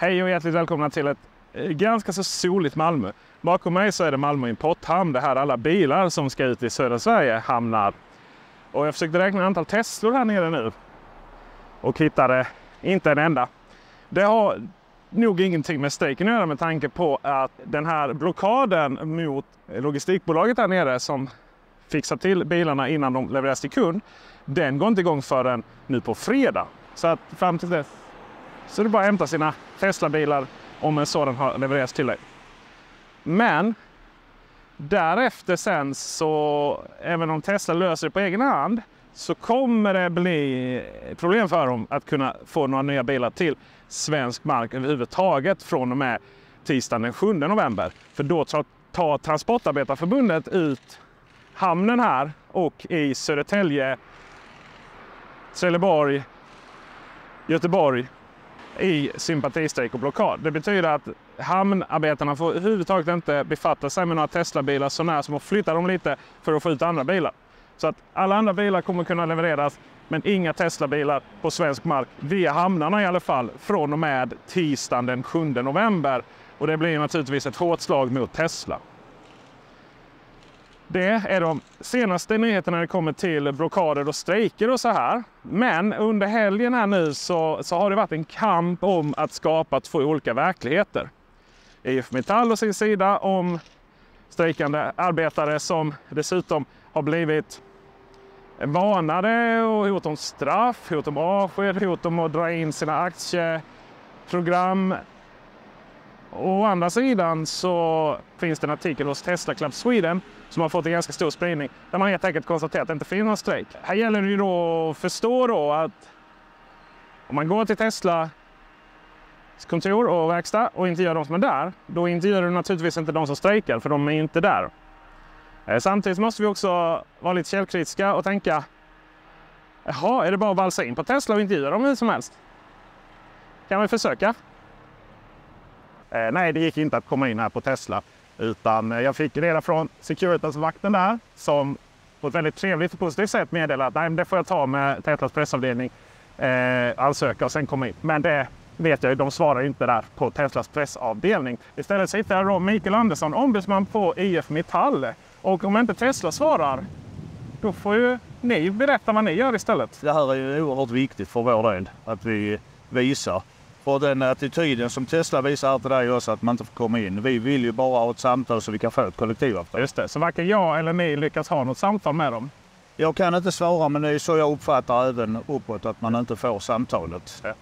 Hej och hjärtligt välkomna till ett ganska så soligt Malmö. Bakom mig så är det Malmö importhamn. Det här alla bilar som ska ut i södra Sverige hamnar. Och jag försökte räkna antal Teslor här nere nu. Och hittade inte en enda. Det har nog ingenting med strejken att göra med tanke på att den här blockaden mot logistikbolaget här nere som fixar till bilarna innan de levereras till kund. Den går inte igång förrän nu på fredag. Så att fram till dess så är det bara att hämta sina Tesla-bilar om en sådan har levererats till dig. Men därefter sen så, även om Tesla löser det på egen hand, så kommer det bli problem för dem att kunna få några nya bilar till svensk mark överhuvudtaget från och med tisdagen den 7 november. För då tar Transportarbetarförbundet ut hamnen här och i Södertälje, Trelleborg, Göteborg i sympatistrejk och blockad. Det betyder att hamnarbetarna får överhuvudtaget inte befatta sig med några Tesla-bilar så när som att flytta dem lite för att få ut andra bilar. Så att alla andra bilar kommer kunna levereras men inga Tesla-bilar på svensk mark via hamnarna i alla fall från och med tisdagen den 7 november. Och det blir naturligtvis ett hårt slag mot Tesla. Det är de senaste nyheterna när det kommer till blockader och strejker och så här. Men under helgen här nu så har det varit en kamp om att skapa två olika verkligheter. IF Metall och sin sida om strejkande arbetare som dessutom har blivit varnade och hot om straff, hot om avsked, hot om att dra in sina aktieprogram. Å andra sidan så finns det en artikel hos Tesla Club Sweden som har fått en ganska stor spridning där man helt enkelt konstaterar att det inte finns någon strejk. Här gäller det ju då att förstå då att om man går till Teslas kontor och verkstad och intervjuar de som är där, då intervjuar du naturligtvis inte de som strejkar för de är inte där. Samtidigt måste vi också vara lite källkritiska och tänka, jaha, är det bara att valsa in på Tesla och intervjua dem hur som helst? Kan vi försöka? Nej, det gick inte att komma in här på Tesla utan jag fick reda från Securitas-vakten där som på ett väldigt trevligt och positivt sätt meddelade att nej, det får jag ta med Teslas pressavdelning, ansöka och sen komma in. Men det vet jag ju, de svarar inte där på Teslas pressavdelning. Istället sitter jag då Mikael Andersson, ombudsman på IF Metall. Och om inte Tesla svarar, då får ju ni berätta vad ni gör istället. Det här är ju oerhört viktigt för vår del att vi visar. Och den attityden som Tesla visar här till dig också att man inte får komma in. Vi vill ju bara ha ett samtal så vi kan få ett kollektivavtal. Just det, så varken jag eller ni lyckas ha något samtal med dem? Jag kan inte svara men det är så jag uppfattar även uppåt att man inte får samtalet. Ja.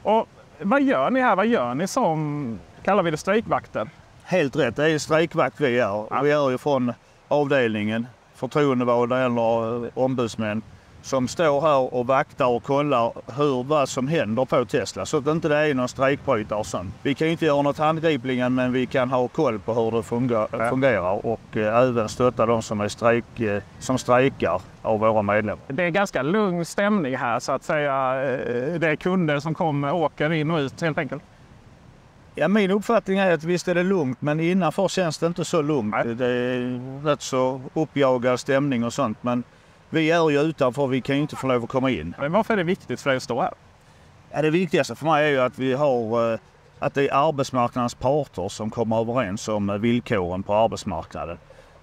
Och vad gör ni här? Vad gör ni som, kallar vi det strejkvakter? Helt rätt, det är strejkvakt vi gör. Ja. Vi gör ju från avdelningen, förtroendevalda eller ombudsmän som står här och vaktar och kollar vad som händer på Tesla. Så att inte det är någon strejkbrytare och sånt. Vi kan inte göra något handgripligen men vi kan ha koll på hur det fungerar och även stötta de som strejkar av våra medlemmar. Det är ganska lugn stämning här så att säga. Det är kunder som kommer och åker in och ut helt enkelt. Ja, min uppfattning är att visst är det lugnt men innanför känns det inte så lugnt. Nej. Det är rätt så uppjagad stämning och sånt men vi är ju utanför, vi kan ju inte få lov att komma in. Men varför är det viktigt för dig att stå här? Ja, det viktigaste för mig är ju att vi har att det är arbetsmarknadens parter som kommer överens om villkoren på arbetsmarknaden.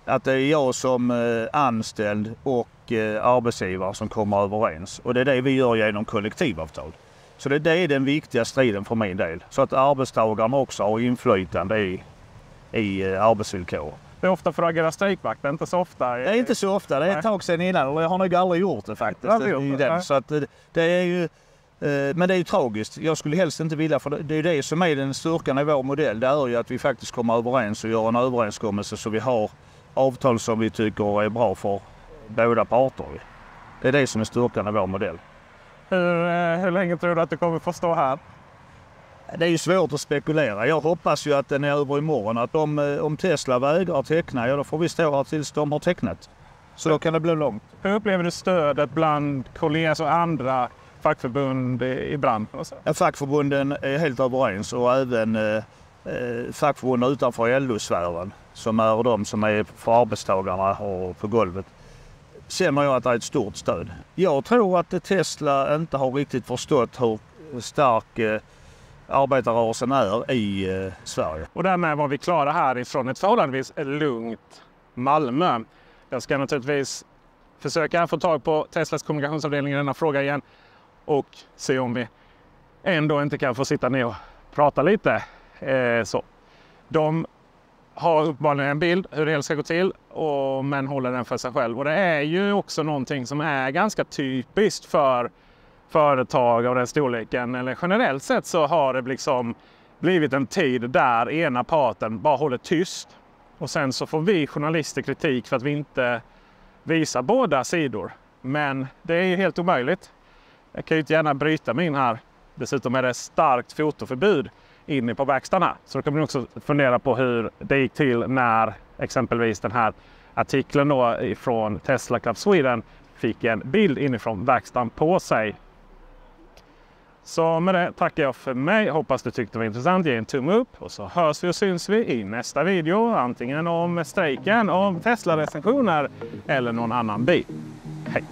Att det är jag som anställd och arbetsgivare som kommer överens. Och det är det vi gör genom kollektivavtal. Så det är den viktiga striden för min del. Så att arbetstagarna också har inflytande i arbetsvillkor. Det är ofta för att agera strejkvakt, inte så ofta. Det är inte så ofta, det är ett tag sedan innan och jag har nog aldrig gjort det faktiskt. Så att det är ju, men det är ju tragiskt. Jag skulle helst inte vilja, för det är det som är den styrkan i vår modell. Det är ju att vi faktiskt kommer överens och gör en överenskommelse så vi har avtal som vi tycker är bra för båda parter. Det är det som är styrkan i vår modell. Hur länge tror du att du kommer få stå här? Det är ju svårt att spekulera. Jag hoppas ju att den är över imorgon. Att om Tesla vägrar teckna, ja då får vi stå här tills de har tecknat. Så då kan det bli långt. Hur upplever du stödet bland kollegor och andra fackförbund i branschen? Ja, fackförbunden är helt överens och även fackförbund utanför LO-sfären som är de som är för arbetstagarna och på golvet. Känner jag att det är ett stort stöd. Jag tror att Tesla inte har riktigt förstått hur stark arbetarrörelsen är i Sverige. Och därmed var vi klara härifrån ett förhållandevis lugnt Malmö. Jag ska naturligtvis försöka få tag på Teslas kommunikationsavdelning i denna fråga igen och se om vi ändå inte kan få sitta ner och prata lite. Så. De har uppenbarligen en bild hur det hela ska gå till, men håller den för sig själv. Och det är ju också någonting som är ganska typiskt för företag av den storleken. Eller generellt sett så har det liksom blivit en tid där ena parten bara håller tyst. Och sen så får vi journalister kritik för att vi inte visar båda sidor. Men det är ju helt omöjligt. Jag kan ju inte gärna bryta mig in här. Dessutom är det starkt fotoförbud inne på verkstaden här. Så då kan man också fundera på hur det gick till när exempelvis den här artikeln då från Tesla Club Sweden fick en bild inifrån verkstaden på sig. Så med det tackar jag för mig. Hoppas du tyckte det var intressant. Ge en tumme upp och så hörs vi och syns vi i nästa video. Antingen om strejken, om Tesla-recensioner eller någon annan bil. Hej!